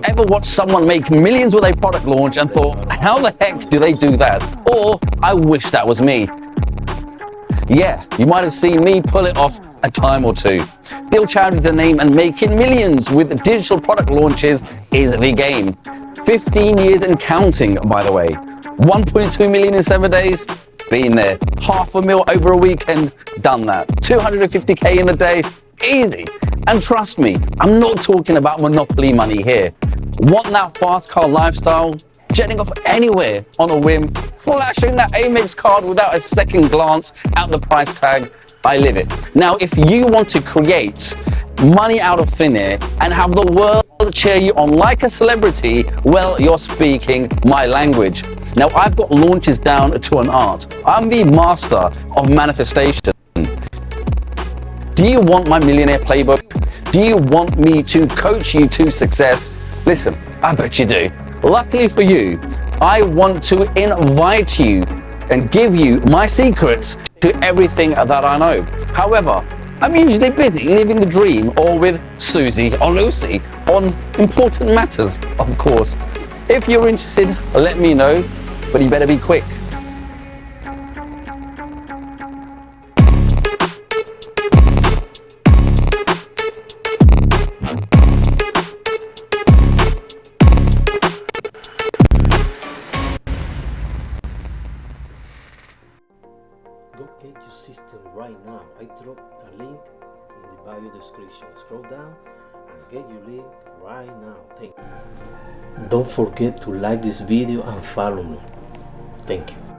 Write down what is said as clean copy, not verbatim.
Ever watched someone make millions with a product launch and thought, how the heck do they do that? Or, I wish that was me. Yeah, you might have seen me pull it off a time or two. Still challenging the name and making millions with digital product launches is the game. 15 years and counting, by the way. 1.2 million in 7 days, been there. $500,000 over a weekend, done that. 250K in a day, easy. And trust me, I'm not talking about monopoly money here. Want that fast car lifestyle? Jetting off anywhere on a whim, flashing that Amex card without a second glance at the price tag? I live it. Now, if you want to create money out of thin air and have the world cheer you on like a celebrity, well, you're speaking my language. Now, I've got launches down to an art. I'm the master of manifestation. Do you want my millionaire playbook? Do you want me to coach you to success? Listen, I bet you do. Luckily for you, I want to invite you and give you my secrets to everything that I know. However, I'm usually busy living the dream, or with Susie or Lucy on important matters, of course. If you're interested, let me know, but you better be quick. Go get your system right now. I dropped a link in the bio description. Scroll down and get your link right now. Thank you. Don't forget to like this video and follow me. Thank you.